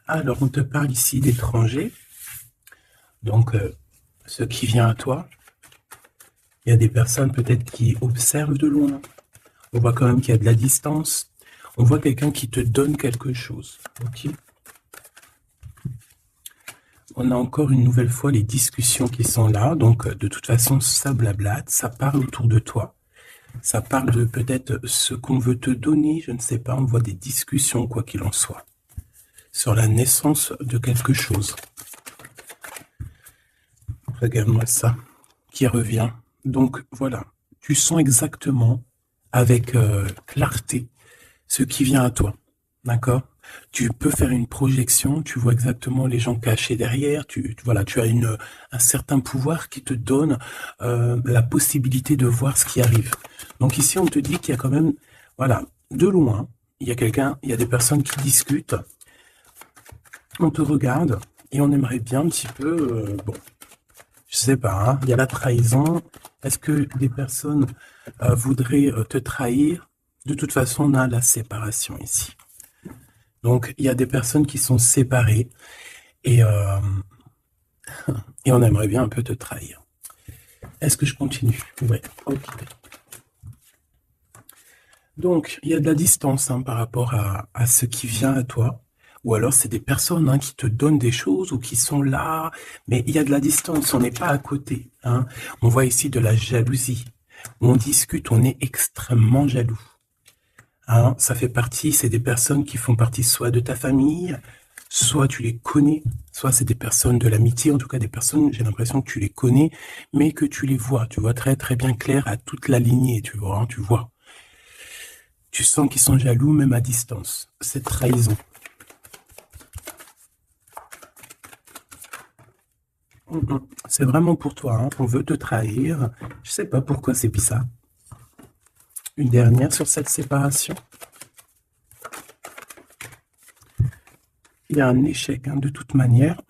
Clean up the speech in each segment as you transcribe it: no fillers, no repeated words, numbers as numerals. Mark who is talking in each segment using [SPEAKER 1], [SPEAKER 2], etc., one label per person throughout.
[SPEAKER 1] Alors, on te parle ici d'étrangers, donc ce qui vient à toi. Il y a des personnes peut-être qui observent de loin. On voit quand même qu'il y a de la distance. On voit quelqu'un qui te donne quelque chose. Ok. On a encore une nouvelle fois les discussions qui sont là. Donc, de toute façon, ça blablate, ça parle autour de toi. Ça parle de peut-être ce qu'on veut te donner, je ne sais pas. On voit des discussions, quoi qu'il en soit, sur la naissance de quelque chose. Regarde-moi ça, qui revient. Donc, voilà. Tu sens exactement, avec clarté, ce qui vient à toi. D'accord? Tu peux faire une projection, tu vois exactement les gens cachés derrière, voilà, tu as un certain pouvoir qui te donne la possibilité de voir ce qui arrive. Donc ici, on te dit qu'il y a quand même, voilà, de loin, il y a quelqu'un, il y a des personnes qui discutent, on te regarde et on aimerait bien un petit peu, bon, je sais pas, hein, il y a la trahison. Est-ce que des personnes voudraient te trahir? De toute façon, on a la séparation ici. Donc, il y a des personnes qui sont séparées et, et on aimerait bien un peu te trahir. Est-ce que je continue? Oui, ok. Donc, il y a de la distance par rapport à ce qui vient à toi. Ou alors, c'est des personnes qui te donnent des choses ou qui sont là, mais il y a de la distance, on n'est pas à côté. On voit ici de la jalousie. On discute, on est extrêmement jaloux. Ça fait partie, c'est des personnes qui font partie soit de ta famille, soit tu les connais, soit c'est des personnes de l'amitié, en tout cas des personnes, j'ai l'impression que tu les connais, mais que tu les vois. Tu vois très très bien clair à toute la lignée, tu vois, tu vois. Tu sens qu'ils sont jaloux même à distance. Cette trahison. C'est vraiment pour toi, on veut te trahir. Je sais pas pourquoi c'est bizarre. Une dernière sur cette séparation. Il y a un échec de toute manière.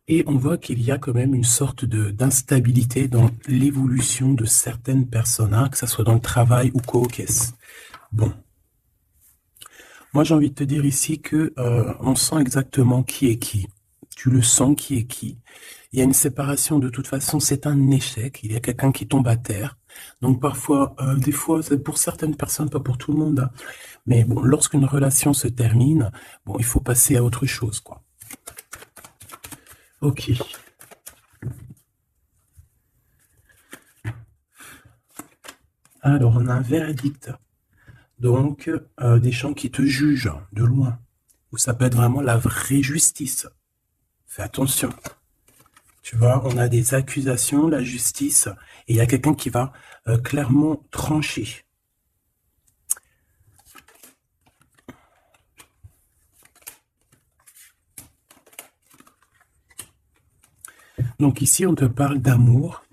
[SPEAKER 1] Et on voit qu'il y a quand même une sorte d'instabilité dans l'évolution de certaines personnes, que ce soit dans le travail ou co-caisse. Bon. Moi, j'ai envie de te dire ici que on sent exactement qui est qui. Tu le sens qui est qui. Il y a une séparation, de toute façon, c'est un échec. Il y a quelqu'un qui tombe à terre. Donc parfois, des fois, c'est pour certaines personnes, pas pour tout le monde. Mais bon, lorsqu'une relation se termine, bon, il faut passer à autre chose, quoi. Ok. Alors, on a un verdict. Donc, des gens qui te jugent de loin. Ou ça peut être vraiment la vraie justice. Fais attention. Tu vois, on a des accusations, la justice, et il y a quelqu'un qui va clairement trancher. Donc ici, on te parle d'amour,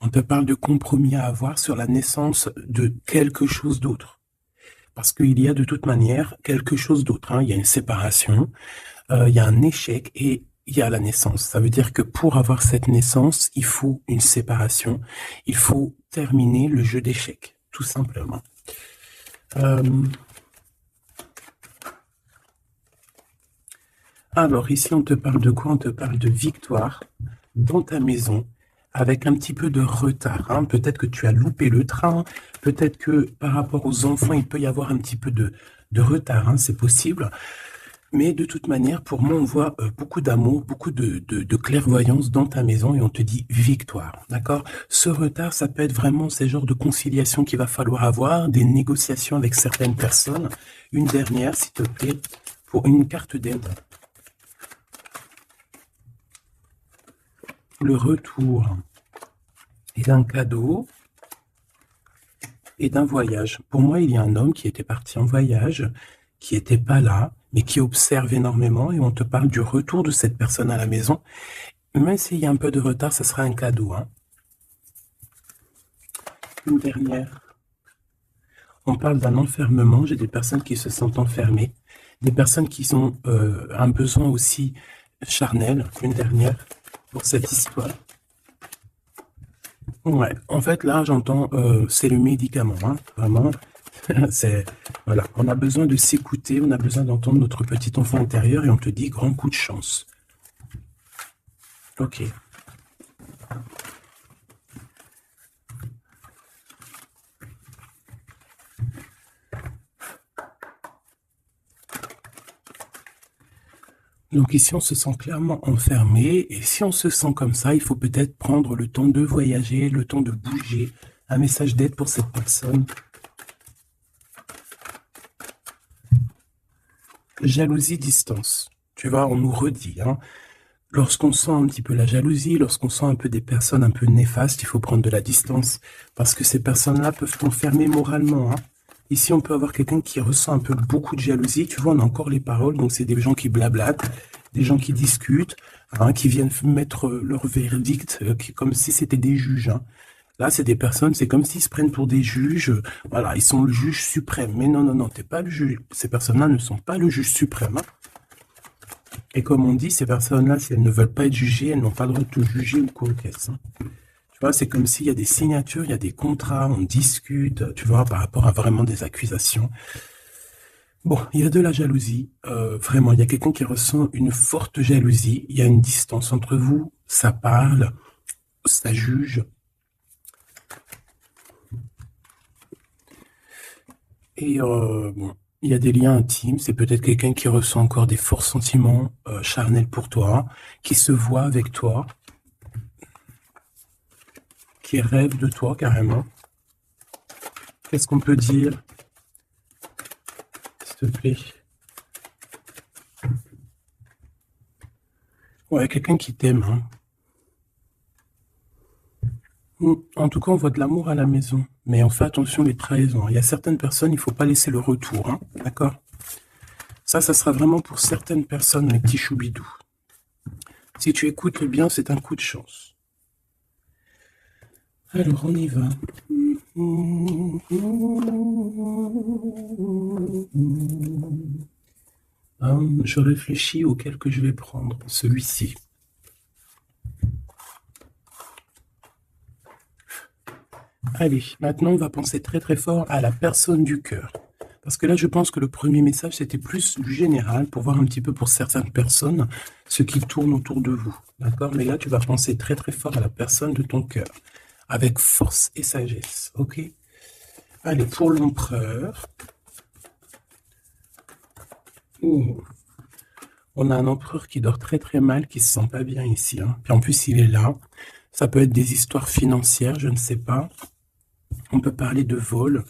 [SPEAKER 1] on te parle de compromis à avoir sur la naissance de quelque chose d'autre. Parce qu'il y a de toute manière quelque chose d'autre. Il y a une séparation, il y a un échec et il y a la naissance. Ça veut dire que pour avoir cette naissance, il faut une séparation. Il faut terminer le jeu d'échecs, tout simplement. Alors ici, on te parle de quoi? On te parle de victoire dans ta maison, avec un petit peu de retard. Peut-être que tu as loupé le train, peut-être que par rapport aux enfants, il peut y avoir un petit peu de retard, c'est possible. Mais de toute manière, pour moi, on voit beaucoup d'amour, beaucoup de clairvoyance dans ta maison et on te dit victoire, d'accord? Ce retard, ça peut être vraiment ces genres de conciliation qu'il va falloir avoir, des négociations avec certaines personnes. Une dernière, s'il te plaît, pour une carte d'aide. Le retour et d'un cadeau et d'un voyage. Pour moi, il y a un homme qui était parti en voyage, qui n'était pas là, mais qui observe énormément, et on te parle du retour de cette personne à la maison. Même s'il y a un peu de retard, ce sera un cadeau. Une dernière. On parle d'un enfermement. J'ai des personnes qui se sentent enfermées, des personnes qui ont un besoin aussi charnel. Une dernière pour cette histoire. Ouais, en fait, là, j'entends, c'est le médicament, vraiment. C'est, voilà, on a besoin de s'écouter, on a besoin d'entendre notre petit enfant intérieur et on te dit grand coup de chance. Ok. Donc ici, on se sent clairement enfermé et si on se sent comme ça, il faut peut-être prendre le temps de voyager, le temps de bouger. Un message d'aide pour cette personne. Jalousie, distance. Tu vois, on nous redit, hein. Lorsqu'on sent un petit peu la jalousie, lorsqu'on sent un peu des personnes un peu néfastes, il faut prendre de la distance parce que ces personnes-là peuvent t'enfermer moralement, hein. Ici, on peut avoir quelqu'un qui ressent un peu beaucoup de jalousie. Tu vois, on a encore les paroles, donc c'est des gens qui blablatent, des gens qui discutent, hein, qui viennent mettre leur verdict comme si c'était des juges, hein. Là, c'est des personnes, c'est comme s'ils se prennent pour des juges. Voilà, ils sont le juge suprême. Mais non, non, non, t'es pas le juge. Ces personnes-là ne sont pas le juge suprême, hein. Et comme on dit, ces personnes-là, si elles ne veulent pas être jugées, elles n'ont pas le droit de te juger ou quoi qu'est-ce, hein. Tu vois, c'est comme s'il y a des signatures, il y a des contrats, on discute, tu vois, par rapport à vraiment des accusations. Bon, il y a de la jalousie, vraiment, il y a quelqu'un qui ressent une forte jalousie, il y a une distance entre vous, ça parle, ça juge. Et bon, il y a des liens intimes, c'est peut-être quelqu'un qui ressent encore des forts sentiments charnels pour toi, qui se voit avec toi, qui rêve de toi carrément. Qu'est-ce qu'on peut dire, s'il te plaît? Ouais, quelqu'un qui t'aime, hein. En tout cas, on voit de l'amour à la maison, mais on fait attention les trahisons. Il y a certaines personnes, il ne faut pas laisser le retour, hein, d'accord? Ça sera vraiment pour certaines personnes, mes petits choubidous. Si tu écoutes bien, c'est un coup de chance. Alors, on y va. Je réfléchis auquel que je vais prendre, celui-ci. Allez, maintenant on va penser très très fort à la personne du cœur. Parce que là, je pense que le premier message, c'était plus du général, pour voir un petit peu pour certaines personnes ce qui tourne autour de vous. D'accord? Mais là, tu vas penser très très fort à la personne de ton cœur, avec force et sagesse. Ok? Allez, pour l'empereur. On a un empereur qui dort très très mal, qui se sent pas bien ici, hein. Puis en plus, il est là. Ça peut être des histoires financières, je ne sais pas. On peut parler de vol,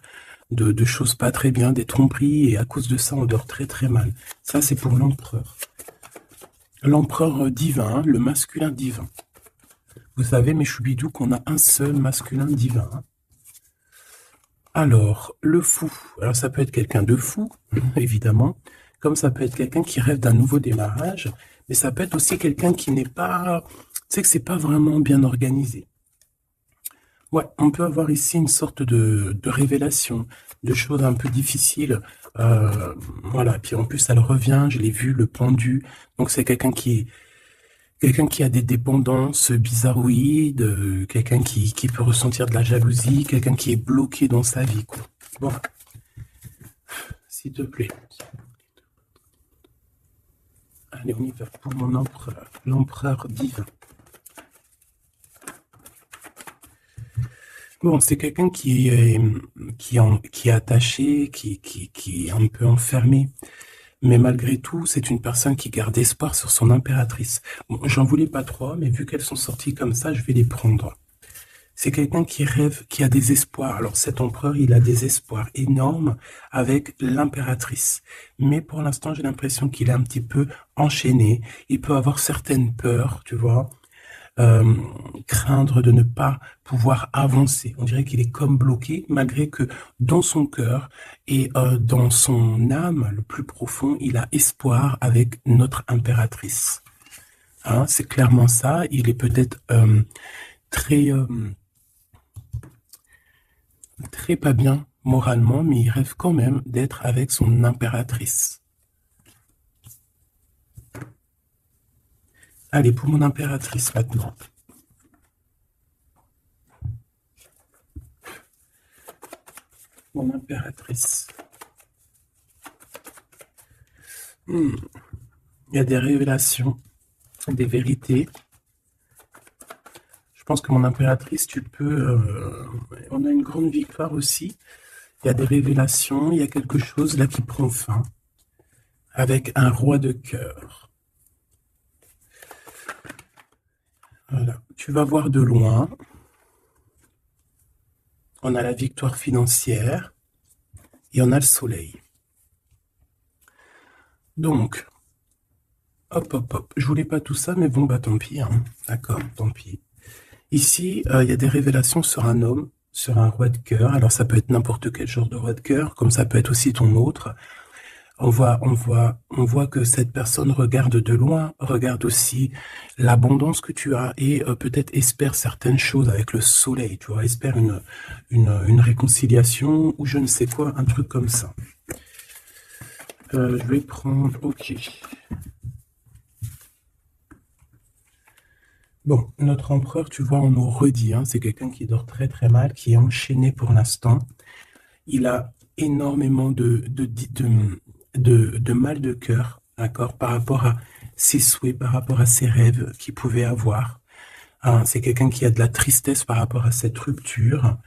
[SPEAKER 1] de choses pas très bien, des tromperies, et à cause de ça, on dort très très mal. Ça, c'est pour l'empereur. L'empereur divin, le masculin divin. Vous savez, mes choubidous, qu'on a un seul masculin divin, hein. Alors, le fou. Alors, ça peut être quelqu'un de fou, évidemment, comme ça peut être quelqu'un qui rêve d'un nouveau démarrage, mais ça peut être aussi quelqu'un qui n'est pas... Tu sais que c'est pas vraiment bien organisé. Ouais, on peut avoir ici une sorte de révélation, de choses un peu difficiles. Voilà, puis en plus, elle revient, je l'ai vu, le pendu. Donc, c'est quelqu'un qui a des dépendances bizarroïdes, quelqu'un qui peut ressentir de la jalousie, quelqu'un qui est bloqué dans sa vie, quoi. Bon, s'il te plaît. Allez, on y va pour mon empereur, l'empereur divin. Bon, c'est quelqu'un qui est attaché, qui est un peu enfermé. Mais malgré tout, c'est une personne qui garde espoir sur son impératrice. Bon, j'en voulais pas trois, mais vu qu'elles sont sorties comme ça, je vais les prendre. C'est quelqu'un qui rêve, qui a des espoirs. Alors cet empereur, il a des espoirs énormes avec l'impératrice. Mais pour l'instant, j'ai l'impression qu'il est un petit peu enchaîné. Il peut avoir certaines peurs, tu vois. Craindre de ne pas pouvoir avancer. On dirait qu'il est comme bloqué, malgré que dans son cœur et dans son âme, le plus profond, il a espoir avec notre impératrice. Hein, c'est clairement ça. Il est peut-être très, très pas bien moralement, mais il rêve quand même d'être avec son impératrice. Allez, pour mon impératrice maintenant. mon impératrice. Il y a des révélations, des vérités. Je pense que mon impératrice, tu peux... on a une grande victoire aussi. Il y a des révélations, il y a quelque chose là qui prend fin. Avec un roi de cœur. Voilà. Tu vas voir de loin. On a la victoire financière. Et on a le soleil. Donc, hop, hop, hop. Je voulais pas tout ça, mais bon, bah tant pis. Hein. D'accord, tant pis. Ici, il y a des révélations sur un homme, sur un roi de cœur. Alors, ça peut être n'importe quel genre de roi de cœur, comme ça peut être aussi ton autre. On voit que cette personne regarde de loin, regarde aussi l'abondance que tu as et peut-être espère certaines choses avec le soleil, tu vois, espère une réconciliation ou je ne sais quoi, un truc comme ça. Je vais prendre, ok. Bon, notre empereur, tu vois, on nous redit, hein, c'est quelqu'un qui dort très très mal, qui est enchaîné pour l'instant. Il a énormément de mal de cœur, d'accord, par rapport à ses souhaits, par rapport à ses rêves qu'il pouvait avoir. Hein, c'est quelqu'un qui a de la tristesse par rapport à cette rupture.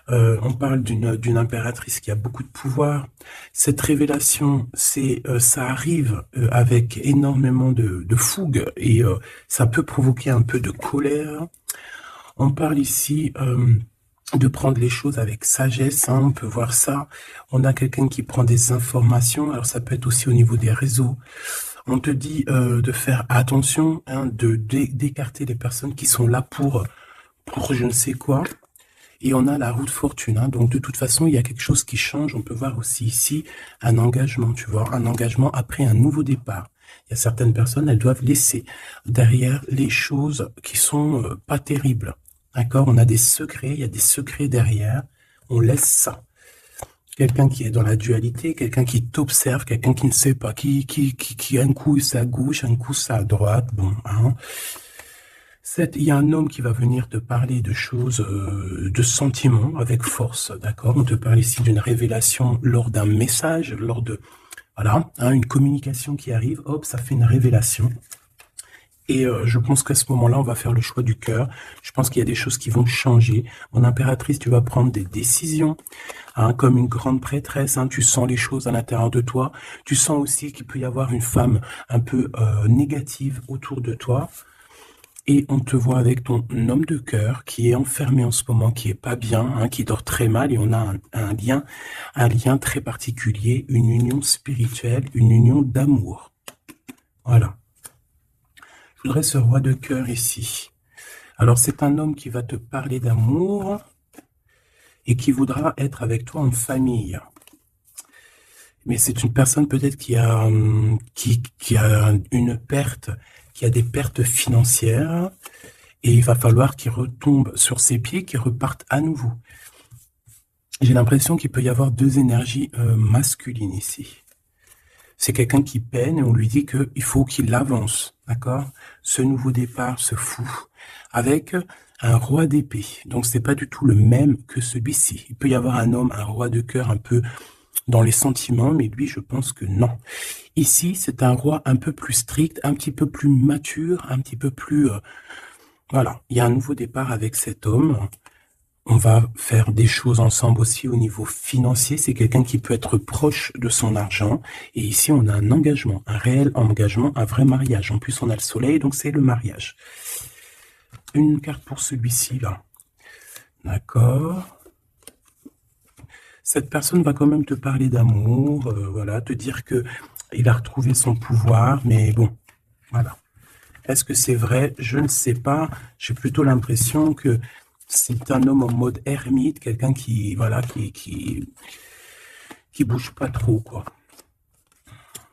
[SPEAKER 1] On parle d'une impératrice qui a beaucoup de pouvoir. Cette révélation, ça arrive avec énormément de fougue et ça peut provoquer un peu de colère. On parle ici de prendre les choses avec sagesse, hein, on peut voir ça. On a quelqu'un qui prend des informations, alors ça peut être aussi au niveau des réseaux. On te dit de faire attention, hein, d'écarter les personnes qui sont là pour je ne sais quoi. Et on a la roue de fortune, hein, donc de toute façon, il y a quelque chose qui change. On peut voir aussi ici un engagement, tu vois, un engagement après un nouveau départ. Il y a certaines personnes, elles doivent laisser derrière les choses qui sont pas terribles. D'accord? On a des secrets, il y a des secrets derrière. On laisse ça. Quelqu'un qui est dans la dualité, quelqu'un qui t'observe, quelqu'un qui ne sait pas, qui un coup c'est à gauche, un coup c'est à droite. Bon, hein. Il y a un homme qui va venir te parler de choses, de sentiments avec force, d'accord? On te parle ici d'une révélation lors d'un message, lors de, voilà, hein, une communication qui arrive, hop, ça fait une révélation. Et je pense qu'à ce moment-là, on va faire le choix du cœur. Je pense qu'il y a des choses qui vont changer. Mon impératrice, tu vas prendre des décisions, hein, comme une grande prêtresse. Hein, tu sens les choses à l'intérieur de toi. Tu sens aussi qu'il peut y avoir une femme un peu négative autour de toi. Et on te voit avec ton homme de cœur qui est enfermé en ce moment, qui est pas bien, hein, qui dort très mal. Et on a un lien très particulier, une union spirituelle, une union d'amour. Voilà. Je voudrais ce roi de cœur ici. Alors, c'est un homme qui va te parler d'amour et qui voudra être avec toi en famille. Mais c'est une personne peut-être qui a une perte, qui a des pertes financières et il va falloir qu'il retombe sur ses pieds, qu'il reparte à nouveau. J'ai l'impression qu'il peut y avoir deux énergies masculines ici. C'est quelqu'un qui peine et on lui dit qu'il faut qu'il avance, d'accord? Ce nouveau départ se fout avec un roi d'épée. Donc c'est pas du tout le même que celui-ci. Il peut y avoir un homme, un roi de cœur un peu dans les sentiments, mais lui, je pense que non. Ici, c'est un roi un peu plus strict, un petit peu plus mature, un petit peu plus... voilà, il y a un nouveau départ avec cet homme. On va faire des choses ensemble aussi au niveau financier. C'est quelqu'un qui peut être proche de son argent. Et ici, on a un engagement, un réel engagement, un vrai mariage. En plus, on a le soleil, donc c'est le mariage. Une carte pour celui-ci, là. D'accord. Cette personne va quand même te parler d'amour, voilà, te dire que il a retrouvé son pouvoir, mais bon, voilà. Est-ce que c'est vrai? Je ne sais pas. J'ai plutôt l'impression que c'est un homme en mode ermite, quelqu'un qui, voilà, qui bouge pas trop, quoi.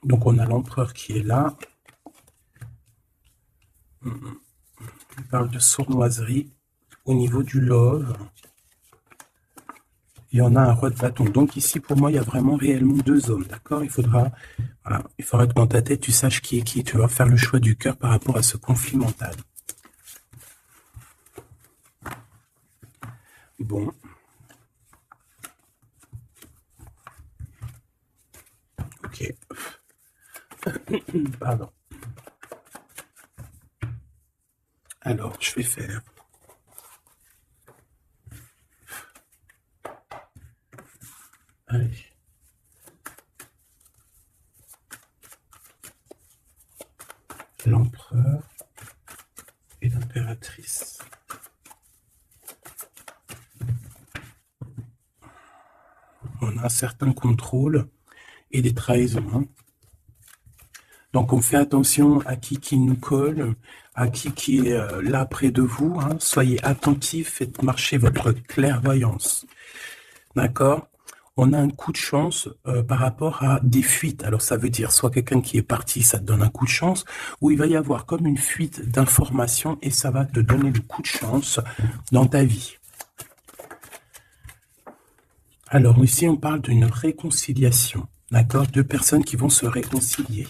[SPEAKER 1] Donc, on a l'empereur qui est là. Il parle de sournoiserie au niveau du love. Et on a un roi de bâton. Donc, ici, pour moi, il y a vraiment réellement deux hommes, d'accord? Il faudra que dans ta tête, tu saches qui est qui. Tu vas faire le choix du cœur par rapport à ce conflit mental. Bon. Ok. Pardon. Alors, je vais faire. Allez. L'empereur et l'impératrice. On a un certain contrôle et des trahisons. Hein. Donc, on fait attention à qui nous colle, à qui est là près de vous. Hein. Soyez attentifs, faites marcher votre clairvoyance. D'accord? On a un coup de chance par rapport à des fuites. Alors, ça veut dire soit quelqu'un qui est parti, ça te donne un coup de chance, ou il va y avoir comme une fuite d'informations et ça va te donner le coup de chance dans ta vie. Alors, ici, on parle d'une réconciliation. D'accord? Deux personnes qui vont se réconcilier.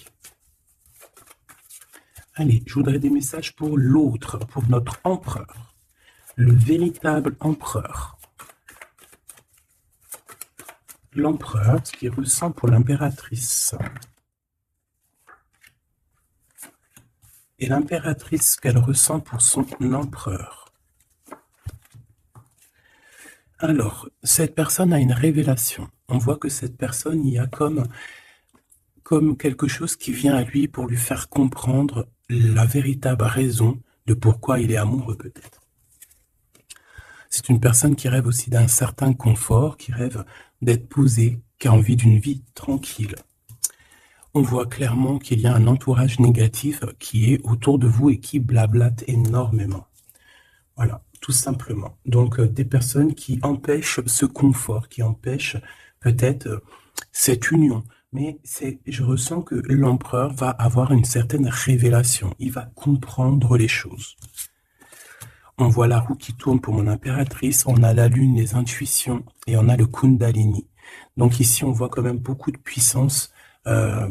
[SPEAKER 1] Allez, je voudrais des messages pour l'autre, pour notre empereur. Le véritable empereur. L'empereur, ce qu'il ressent pour l'impératrice. Et l'impératrice, ce qu'elle ressent pour son empereur. Alors, cette personne a une révélation. On voit que cette personne, il y a comme quelque chose qui vient à lui pour lui faire comprendre la véritable raison de pourquoi il est amoureux peut-être. C'est une personne qui rêve aussi d'un certain confort, qui rêve d'être posée, qui a envie d'une vie tranquille. On voit clairement qu'il y a un entourage négatif qui est autour de vous et qui blablate énormément. Voilà, tout simplement. Donc, des personnes qui empêchent ce confort, qui empêchent peut-être cette union. Mais je ressens que l'empereur va avoir une certaine révélation. Il va comprendre les choses. On voit la roue qui tourne pour mon impératrice, on a la lune, les intuitions, et on a le Kundalini. Donc ici, on voit quand même beaucoup de puissance en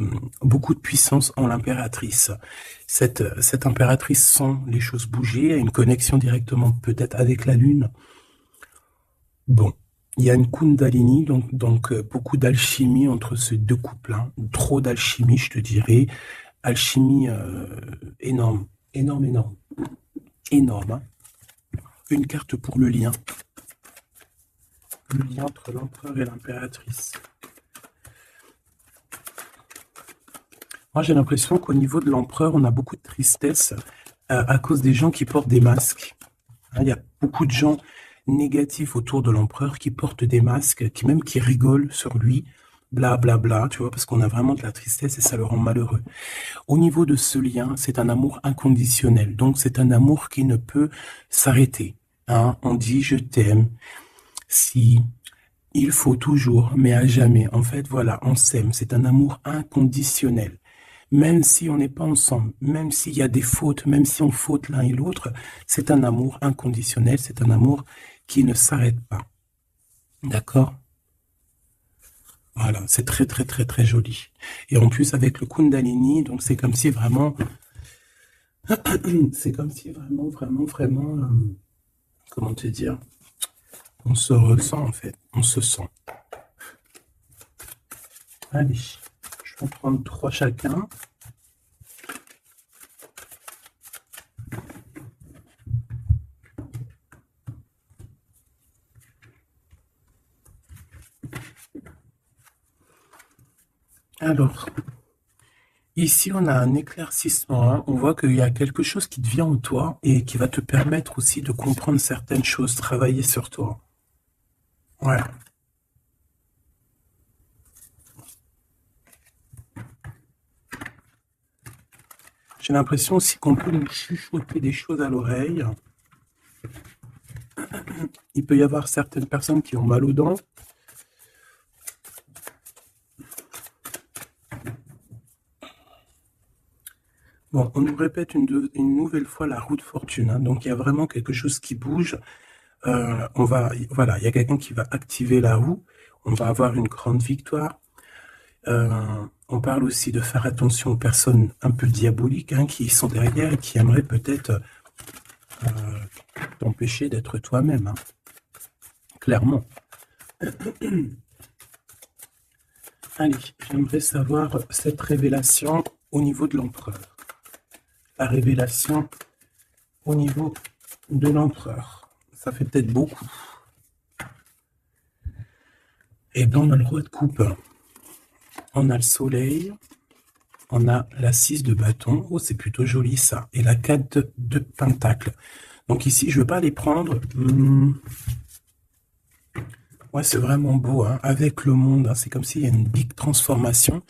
[SPEAKER 1] l'impératrice. Cette impératrice sent les choses bouger, a une connexion directement peut-être avec la lune. Bon, il y a une Kundalini, donc beaucoup d'alchimie entre ces deux couples. Hein. Trop d'alchimie, je te dirais. Alchimie énorme. Hein. Une carte pour le lien. Le lien entre l'empereur et l'impératrice. Moi, j'ai l'impression qu'au niveau de l'empereur, on a beaucoup de tristesse à cause des gens qui portent des masques. Il y a beaucoup de gens négatifs autour de l'empereur qui portent des masques, qui rigolent sur lui, blablabla, tu vois, parce qu'on a vraiment de la tristesse et ça le rend malheureux. Au niveau de ce lien, c'est un amour inconditionnel. Donc, c'est un amour qui ne peut s'arrêter. Hein, on dit je t'aime, si il faut toujours, mais à jamais. En fait, voilà, on s'aime. C'est un amour inconditionnel. Même si on n'est pas ensemble, même s'il y a des fautes, même si on faute l'un et l'autre, c'est un amour inconditionnel. C'est un amour qui ne s'arrête pas. D'accord? Voilà, c'est très, très, très, très joli. Et en plus, avec le Kundalini, donc c'est comme si vraiment, vraiment, comment te dire, on se ressent en fait, on se sent. Allez, je vais en prendre 3 chacun. Alors, ici on a un éclaircissement, hein. On voit qu'il y a quelque chose qui te vient en toi et qui va te permettre aussi de comprendre certaines choses, travailler sur toi. Ouais. J'ai l'impression aussi qu'on peut nous chuchoter des choses à l'oreille. Il peut y avoir certaines personnes qui ont mal aux dents. Bon, on nous répète une nouvelle fois la roue de fortune. Hein. Donc, il y a vraiment quelque chose qui bouge. Voilà, il y a quelqu'un qui va activer la roue. On va avoir une grande victoire. On parle aussi de faire attention aux personnes un peu diaboliques hein, qui sont derrière et qui aimeraient peut-être t'empêcher d'être toi-même. Hein. Clairement. Allez, j'aimerais savoir cette révélation au niveau de l'empereur. La révélation au niveau de l'empereur. Ça fait peut-être beaucoup. Et bien, on a le roi de coupe. On a le soleil. On a la 6 de bâton. Oh, c'est plutôt joli ça. Et la 4 de pentacle. Donc ici, je ne veux pas les prendre. Ouais, c'est vraiment beau, hein. Avec le monde, hein. C'est comme s'il y a une big transformation.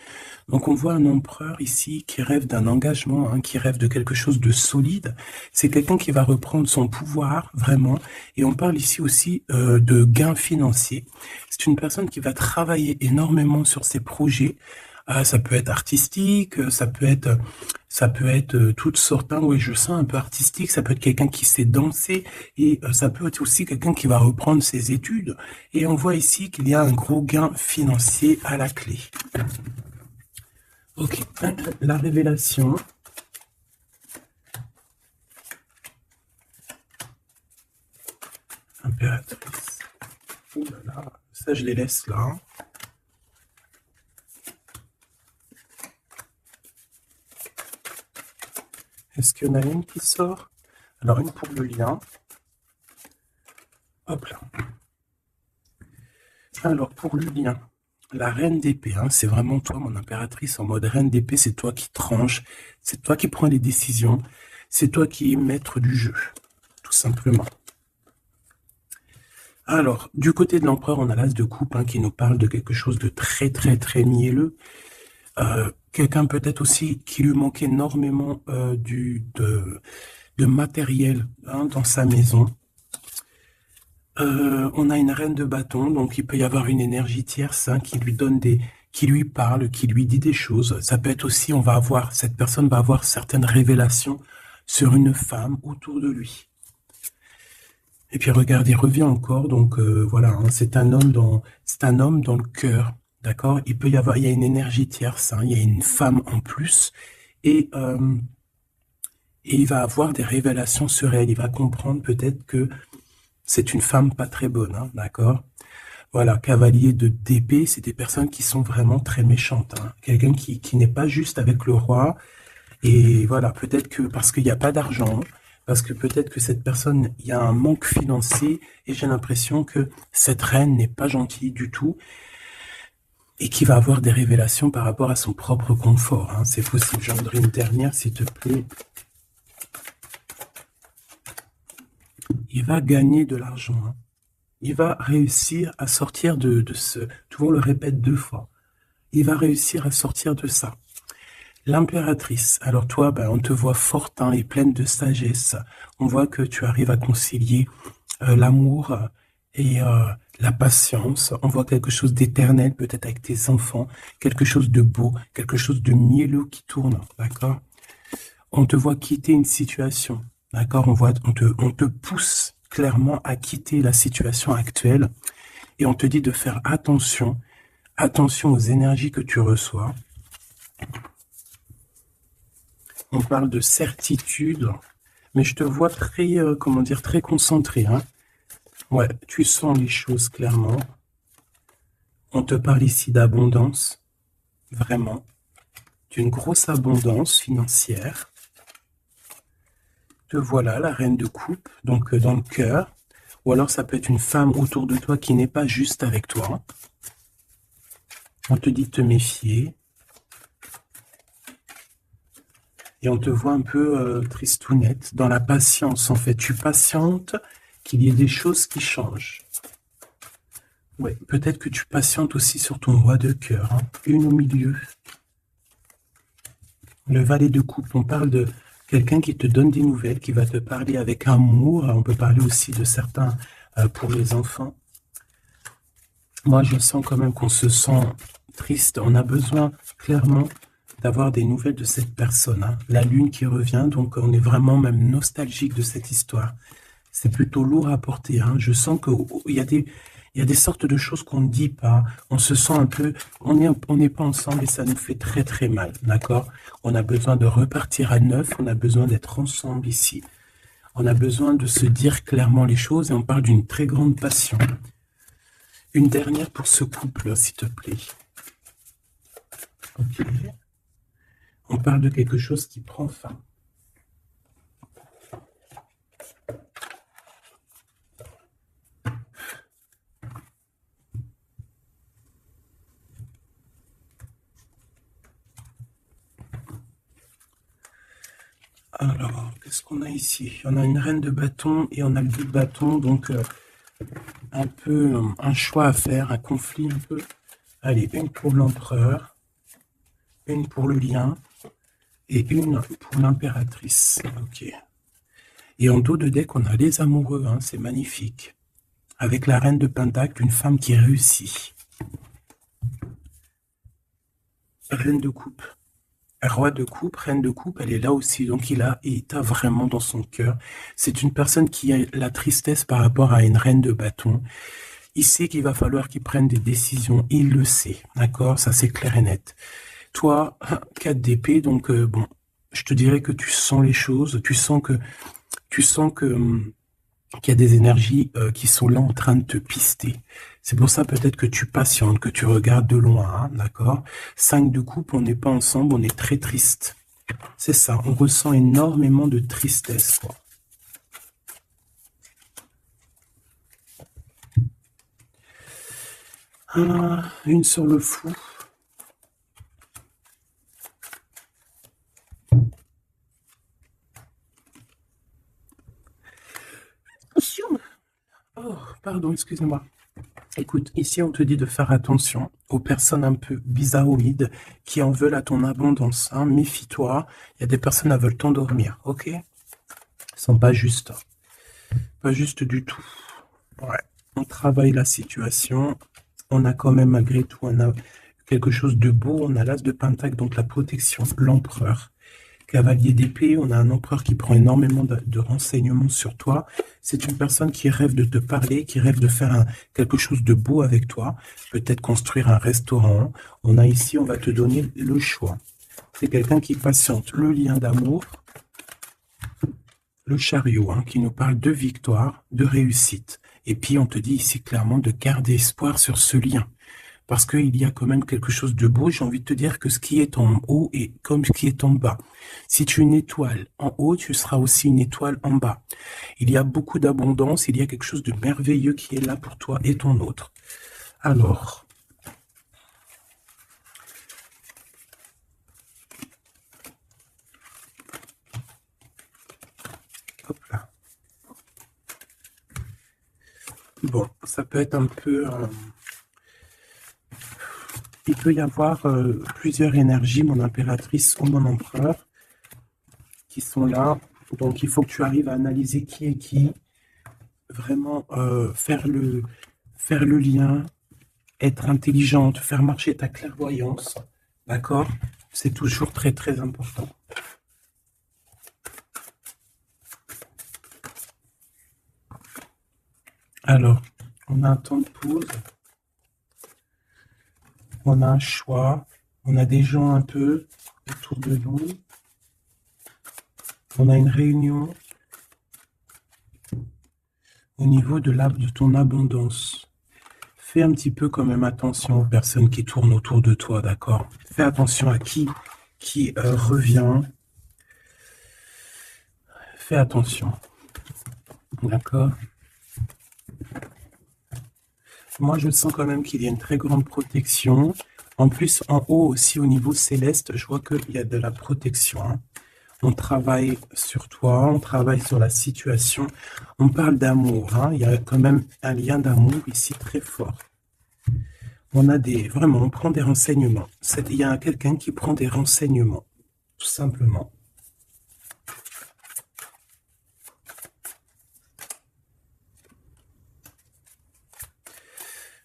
[SPEAKER 1] Donc on voit un empereur ici qui rêve d'un engagement, hein, qui rêve de quelque chose de solide. C'est quelqu'un qui va reprendre son pouvoir, vraiment. Et on parle ici aussi de gains financiers. C'est une personne qui va travailler énormément sur ses projets. Ça peut être artistique, ça peut être toutes sortes, hein. Oui, je sens un peu artistique, ça peut être quelqu'un qui sait danser, et ça peut être aussi quelqu'un qui va reprendre ses études. Et on voit ici qu'il y a un gros gain financier à la clé. Ok, la révélation. Impératrice. Ouh là là, ça je les laisse là. Est-ce qu'il y en a une qui sort? Alors, une pour le lien. Hop là. Alors, pour le lien, la reine d'épée, hein, c'est vraiment toi, mon impératrice, en mode reine d'épée, c'est toi qui tranche, c'est toi qui prends les décisions, c'est toi qui es maître du jeu, tout simplement. Alors, du côté de l'empereur, on a l'as de coupe, hein, qui nous parle de quelque chose de très, très, très mielleux. Quelqu'un peut-être aussi qui lui manque énormément de matériel, hein, dans sa maison. On a une reine de bâton, donc il peut y avoir une énergie tierce, hein, qui lui parle, qui lui dit des choses. Ça peut être aussi, cette personne va avoir certaines révélations sur une femme autour de lui. Et puis regarde, il revient encore, donc voilà, hein, c'est un homme dans le cœur. D'accord, il y a une énergie tierce, hein, il y a une femme en plus, et il va avoir des révélations sur elle. Il va comprendre peut-être que c'est une femme pas très bonne, hein, d'accord. Voilà, cavalier d'épée, c'est des personnes qui sont vraiment très méchantes, hein. Quelqu'un qui n'est pas juste avec le roi, et voilà, peut-être que parce qu'il n'y a pas d'argent, parce que peut-être que cette personne, il y a un manque financier, et j'ai l'impression que cette reine n'est pas gentille du tout, et qui va avoir des révélations par rapport à son propre confort, hein. C'est possible. J'en voudrais une dernière, s'il te plaît. Il va gagner de l'argent, hein. Il va réussir à sortir de ce... Tu vois, on le répète 2 fois. Il va réussir à sortir de ça. L'impératrice. Alors toi, on te voit forte, hein, et pleine de sagesse. On voit que tu arrives à concilier l'amour et la patience. On voit quelque chose d'éternel, peut-être avec tes enfants, quelque chose de beau, quelque chose de mielleux qui tourne, d'accord? On te voit quitter une situation, d'accord? On te pousse clairement à quitter la situation actuelle, et on te dit de faire attention aux énergies que tu reçois. On parle de certitude, mais je te vois très, très concentré, hein. Ouais, tu sens les choses clairement. On te parle ici d'abondance, vraiment, d'une grosse abondance financière. Te voilà, la reine de coupe, donc dans le cœur. Ou alors ça peut être une femme autour de toi qui n'est pas juste avec toi. On te dit de te méfier. Et on te voit un peu tristounette, dans la patience en fait. Tu patientes qu'il y ait des choses qui changent. Ouais, peut-être que tu patientes aussi sur ton roi de cœur, hein. Une au milieu. Le valet de coupe, on parle de quelqu'un qui te donne des nouvelles, qui va te parler avec amour. On peut parler aussi de certains pour les enfants. Moi, je sens quand même qu'on se sent triste. On a besoin clairement d'avoir des nouvelles de cette personne, hein. La lune qui revient, donc on est vraiment même nostalgique de cette histoire. C'est plutôt lourd à porter, hein. Je sens qu'il y a des sortes de choses qu'on ne dit pas. On se sent un peu... On n'est pas ensemble et ça nous fait très très mal, d'accord? On a besoin de repartir à neuf, on a besoin d'être ensemble ici. On a besoin de se dire clairement les choses, et on parle d'une très grande passion. Une dernière pour ce couple, s'il te plaît. Ok. On parle de quelque chose qui prend fin. Alors, qu'est-ce qu'on a ici? On a une reine de bâton et on a le deux de bâton, donc un peu un choix à faire, un conflit un peu. Allez, une pour l'empereur, une pour le lien et une pour l'impératrice. Ok. Et en dos de deck, on a les amoureux, hein, c'est magnifique. Avec la reine de pentacle, une femme qui réussit. Reine de coupe. Roi de coupe, reine de coupe, elle est là aussi, donc il t'a vraiment dans son cœur. C'est une personne qui a la tristesse par rapport à une reine de bâton. Il sait qu'il va falloir qu'il prenne des décisions, il le sait, d'accord? Ça c'est clair et net. Toi, 4 d'épée, donc bon, je te dirais que tu sens les choses, tu sens que qu'il y a des énergies qui sont là en train de te pister. C'est pour ça peut-être que tu patientes, que tu regardes de loin, hein, d'accord? 5 de coupe, on n'est pas ensemble, on est très triste. C'est ça, on ressent énormément de tristesse, quoi. Une sur le fou. Oh, pardon, excusez-moi. Écoute, ici on te dit de faire attention aux personnes un peu bizarroïdes qui en veulent à ton abondance. Hein. Méfie-toi, il y a des personnes qui veulent t'endormir, ok? Ils sont pas justes. Pas juste du tout. Ouais. On travaille la situation. On a quand même malgré tout quelque chose de beau. On a l'as de pentacle, donc la protection, l'empereur. Cavalier d'épée, on a un empereur qui prend énormément de renseignements sur toi. C'est une personne qui rêve de te parler, qui rêve de faire quelque chose de beau avec toi. Peut-être construire un restaurant. On a ici, on va te donner le choix. C'est quelqu'un qui patiente. Le lien d'amour, le chariot, hein, qui nous parle de victoire, de réussite. Et puis, on te dit ici clairement de garder espoir sur ce lien. Parce qu'il y a quand même quelque chose de beau. J'ai envie de te dire que ce qui est en haut est comme ce qui est en bas. Si tu es une étoile en haut, tu seras aussi une étoile en bas. Il y a beaucoup d'abondance, il y a quelque chose de merveilleux qui est là pour toi et ton autre. Alors, hop là. Bon, ça peut être un peu... il peut y avoir plusieurs énergies, mon impératrice ou mon empereur, qui sont là. Donc, il faut que tu arrives à analyser qui est qui, vraiment faire le lien, être intelligente, faire marcher ta clairvoyance, d'accord? C'est toujours très, très important. Alors, on a un temps de pause, on a un choix, on a des gens un peu autour de nous, on a une réunion au niveau de ton abondance. Fais un petit peu quand même attention aux personnes qui tournent autour de toi, d'accord? Fais attention à qui revient. Fais attention, d'accord? Moi, je sens quand même qu'il y a une très grande protection. En plus, en haut aussi, au niveau céleste, je vois qu'il y a de la protection. Hein. On travaille sur toi, on travaille sur la situation. On parle d'amour. Hein. Il y a quand même un lien d'amour ici très fort. On a vraiment, on prend des renseignements. Il y a quelqu'un qui prend des renseignements, tout simplement.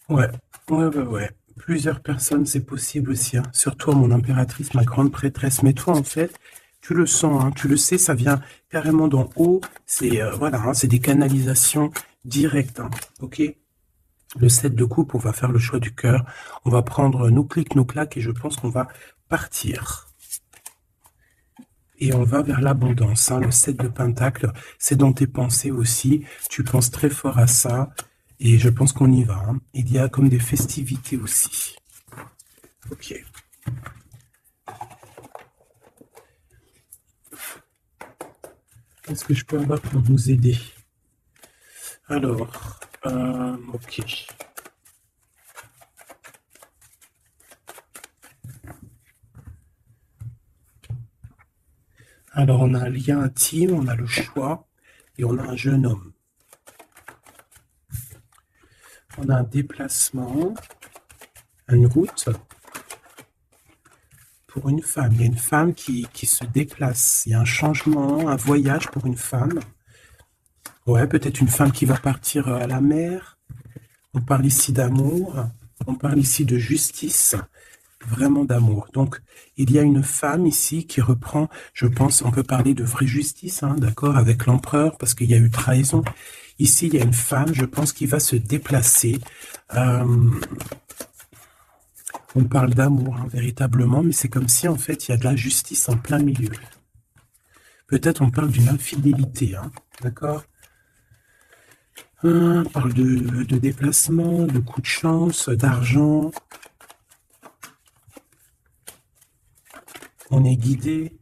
[SPEAKER 1] Ouais. Plusieurs personnes, c'est possible aussi. Hein. Surtout mon impératrice, ma grande prêtresse. Mais toi, en fait, tu le sens, hein, tu le sais, ça vient carrément d'en haut. C'est voilà, hein, c'est des canalisations directes. Hein, ok. Le 7 de coupe, on va faire le choix du cœur. On va prendre nos clics, nos claques et je pense qu'on va partir. Et on va vers l'abondance. Hein. Le 7 de pentacle, c'est dans tes pensées aussi. Tu penses très fort à ça. Et je pense qu'on y va. Hein. Il y a comme des festivités aussi. Ok. Qu'est-ce que je peux avoir pour vous aider? Alors, ok. Alors, on a un lien intime, on a le choix et on a un jeune homme. On a un déplacement, une route pour une femme. Il y a une femme qui se déplace. Il y a un changement, un voyage pour une femme. Ouais, peut-être une femme qui va partir à la mer. On parle ici d'amour. On parle ici de justice. Vraiment d'amour. Donc, il y a une femme ici qui reprend, je pense, on peut parler de vraie justice, hein, d'accord, avec l'empereur, parce qu'il y a eu trahison. Ici, il y a une femme, je pense, qui va se déplacer. On parle d'amour, hein, véritablement, mais c'est comme si, en fait, il y a de la justice en plein milieu. Peut-être on parle d'une infidélité, hein, d'accord. On parle de déplacement, de coup de chance, d'argent. On est guidé.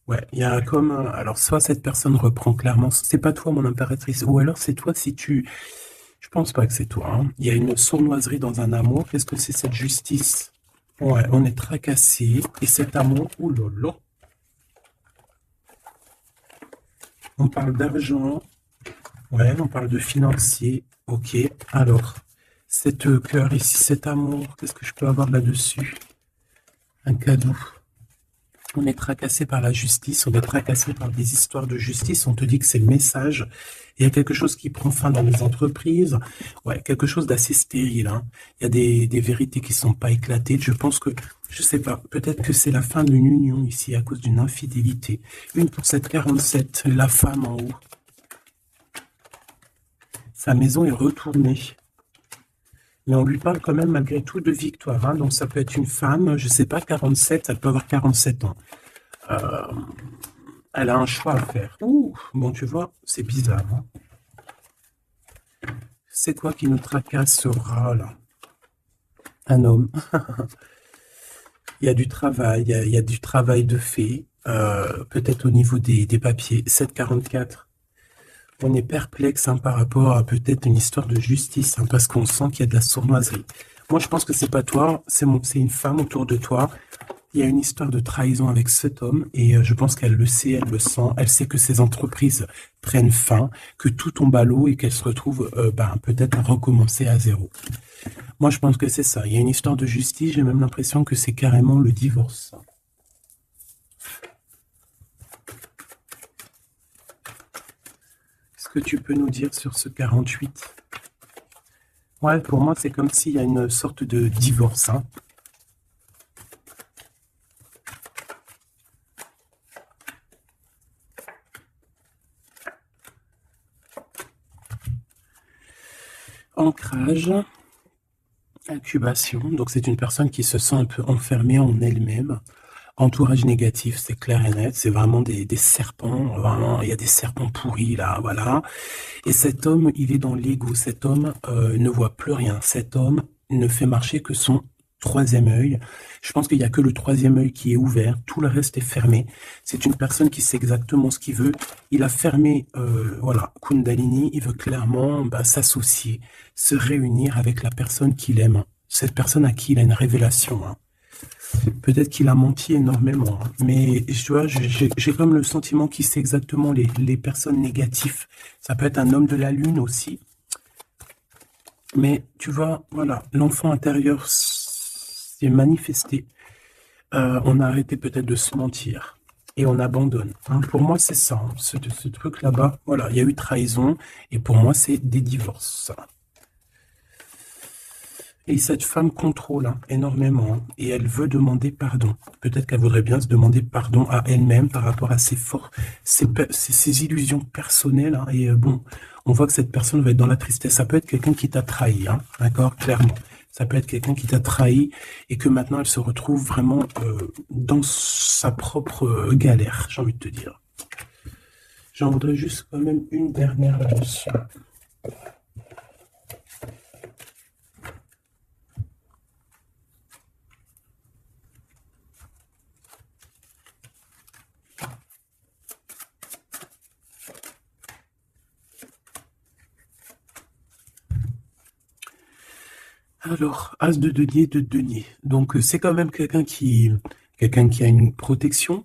[SPEAKER 1] Ouais, il y a comme... alors, soit cette personne reprend clairement... C'est pas toi, mon impératrice. Ou alors, c'est toi si tu... Je pense pas que c'est toi. Hein. Il y a une sournoiserie dans un amour. Qu'est-ce que c'est cette justice? Ouais, on est tracassé. Et cet amour, oulolo. On parle d'argent. Ouais, on parle de financier. Ok. Alors, cette cœur ici, cet amour, qu'est-ce que je peux avoir là-dessus? Un cadeau. On est tracassé par la justice, on est tracassé par des histoires de justice, on te dit que c'est le message. Il y a quelque chose qui prend fin dans les entreprises. Ouais, quelque chose d'assez stérile. Hein. Il y a des vérités qui sont pas éclatées. Je pense que, je sais pas, peut-être que c'est la fin d'une union ici à cause d'une infidélité. Une pour cette 47, la femme en haut. Sa maison est retournée. Mais on lui parle quand même malgré tout de victoire. Hein. Donc ça peut être une femme, je sais pas, 47, elle peut avoir 47 ans. Elle a un choix à faire. Ouh, bon, tu vois, c'est bizarre. Hein. C'est quoi qui nous tracasse ce rat-là? Un homme. Il y a du travail, il y a du travail de fait, peut-être au niveau des papiers. 744. On est perplexe hein, par rapport à peut-être une histoire de justice, hein, parce qu'on sent qu'il y a de la sournoiserie. Moi, je pense que c'est pas toi, c'est une femme autour de toi. Il y a une histoire de trahison avec cet homme et je pense qu'elle le sait, elle le sent. Elle sait que ces entreprises prennent fin, que tout tombe à l'eau et qu'elle se retrouve peut-être à recommencer à zéro. Moi, je pense que c'est ça. Il y a une histoire de justice. J'ai même l'impression que c'est carrément le divorce. Qu'est-ce que tu peux nous dire sur ce 48? Ouais, pour moi, c'est comme s'il y a une sorte de divorce. Hein. Ancrage, incubation. Donc, c'est une personne qui se sent un peu enfermée en elle-même. Entourage négatif, c'est clair et net. C'est vraiment des serpents. Vraiment, il y a des serpents pourris là, voilà. Et cet homme, il est dans l'ego. Cet homme ne voit plus rien. Cet homme ne fait marcher que son troisième œil. Je pense qu'il n'y a que le troisième œil qui est ouvert. Tout le reste est fermé. C'est une personne qui sait exactement ce qu'il veut. Il a fermé, voilà, Kundalini. Il veut clairement s'associer, se réunir avec la personne qu'il aime. Cette personne à qui il a une révélation. Hein. Peut-être qu'il a menti énormément, hein. Mais tu vois, j'ai comme le sentiment qu'il sait exactement les personnes négatives. Ça peut être un homme de la lune aussi. Mais tu vois, voilà, l'enfant intérieur s'est manifesté. On a arrêté peut-être de se mentir. Et on abandonne. Hein. Pour moi, c'est ça. Hein. Ce truc là-bas, voilà, il y a eu trahison. Et pour moi, c'est des divorces. Ça. Et cette femme contrôle hein, énormément hein, et elle veut demander pardon. Peut-être qu'elle voudrait bien se demander pardon à elle-même par rapport à ses illusions personnelles. Hein, et bon, on voit que cette personne va être dans la tristesse. Ça peut être quelqu'un qui t'a trahi, hein, d'accord, clairement. Ça peut être quelqu'un qui t'a trahi et que maintenant elle se retrouve vraiment dans sa propre galère, j'ai envie de te dire. J'en voudrais juste quand même une dernière là-dessus. Alors, as de denier, de denier. Donc, c'est quand même quelqu'un qui a une protection,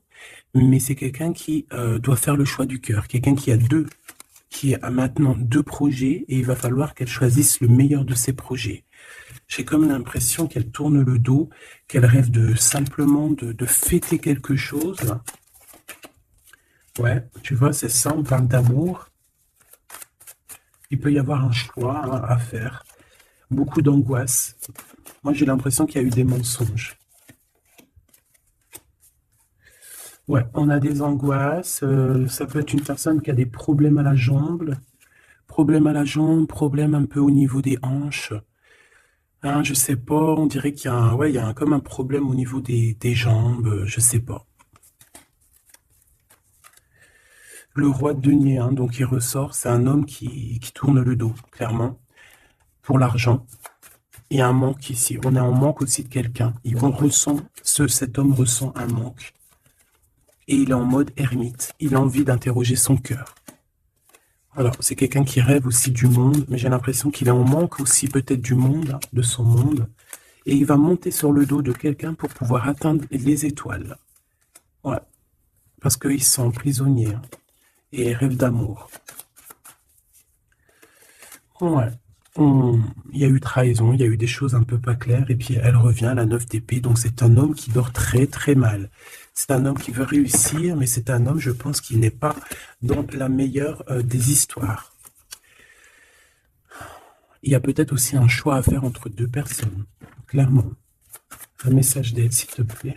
[SPEAKER 1] mais c'est quelqu'un qui doit faire le choix du cœur. Quelqu'un qui a maintenant deux projets et il va falloir qu'elle choisisse le meilleur de ses projets. J'ai comme l'impression qu'elle tourne le dos, qu'elle rêve de simplement de fêter quelque chose. Ouais, tu vois, c'est ça, on parle d'amour. Il peut y avoir un choix hein, à faire. Beaucoup d'angoisse. Moi, j'ai l'impression qu'il y a eu des mensonges. Ouais, on a des angoisses. Ça peut être une personne qui a des problèmes à la jambe, problèmes un peu au niveau des hanches. Hein, je sais pas, on dirait qu'il y a ouais, il y a comme un problème au niveau des jambes, je sais pas. Le roi de denier, hein, donc il ressort, c'est un homme qui tourne le dos, clairement, pour l'argent. Il y a un manque ici. On est en manque aussi de quelqu'un. Cet homme ressent un manque. Et il est en mode ermite. Il a envie d'interroger son cœur. Alors, c'est quelqu'un qui rêve aussi du monde, mais j'ai l'impression qu'il est en manque aussi peut-être du monde, hein, de son monde. Et il va monter sur le dos de quelqu'un pour pouvoir atteindre les étoiles. Ouais, parce qu'ils sont prisonniers hein, et rêvent d'amour. Ouais. Il y a eu trahison, il y a eu des choses un peu pas claires, et puis elle revient, la 9 d'épée, donc c'est un homme qui dort très très mal. C'est un homme qui veut réussir, mais c'est un homme, je pense, qui n'est pas dans la meilleure des histoires. Il y a peut-être aussi un choix à faire entre deux personnes, clairement. Un message d'aide, s'il te plaît.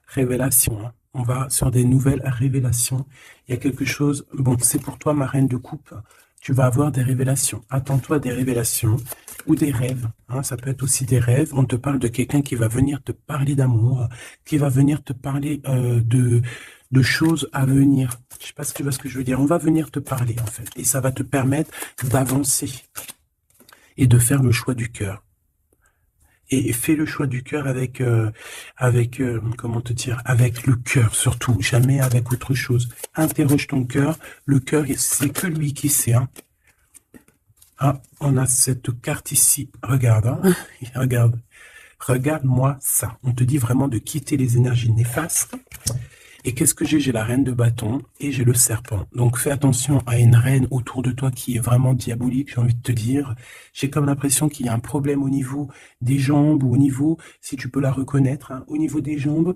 [SPEAKER 1] Révélation, hein. On va sur des nouvelles révélations. Il y a quelque chose, bon, c'est pour toi, ma reine de coupe, tu vas avoir des révélations. Attends-toi à des révélations ou des rêves. Hein, ça peut être aussi des rêves. On te parle de quelqu'un qui va venir te parler d'amour, qui va venir te parler de choses à venir. Je sais pas si tu vois ce que je veux dire. On va venir te parler, en fait. Et ça va te permettre d'avancer et de faire le choix du cœur. Et fais le choix du cœur comment te dire, avec le cœur surtout, jamais avec autre chose. Interroge ton cœur. Le cœur, c'est que lui qui sait. Hein. Ah, on a cette carte ici. Regarde, hein. Regarde. Regarde-moi ça. On te dit vraiment de quitter les énergies néfastes. Et qu'est-ce que j'ai? J'ai la reine de bâton et j'ai le serpent. Donc fais attention à une reine autour de toi qui est vraiment diabolique, j'ai envie de te dire. J'ai comme l'impression qu'il y a un problème au niveau des jambes ou au niveau, si tu peux la reconnaître, hein, au niveau des jambes.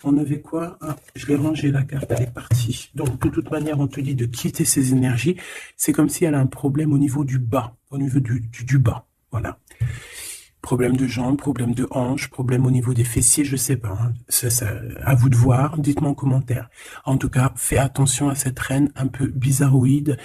[SPEAKER 1] On avait quoi? Ah, je l'ai rangé la carte, elle est partie. Donc de toute manière, on te dit de quitter ces énergies. C'est comme si elle a un problème au niveau du bas, au niveau du bas. Voilà. Problème de jambes, problème de hanches, problème au niveau des fessiers, je sais pas. Hein. À vous de voir, dites-moi en commentaire. En tout cas, fais attention à cette reine un peu bizarroïde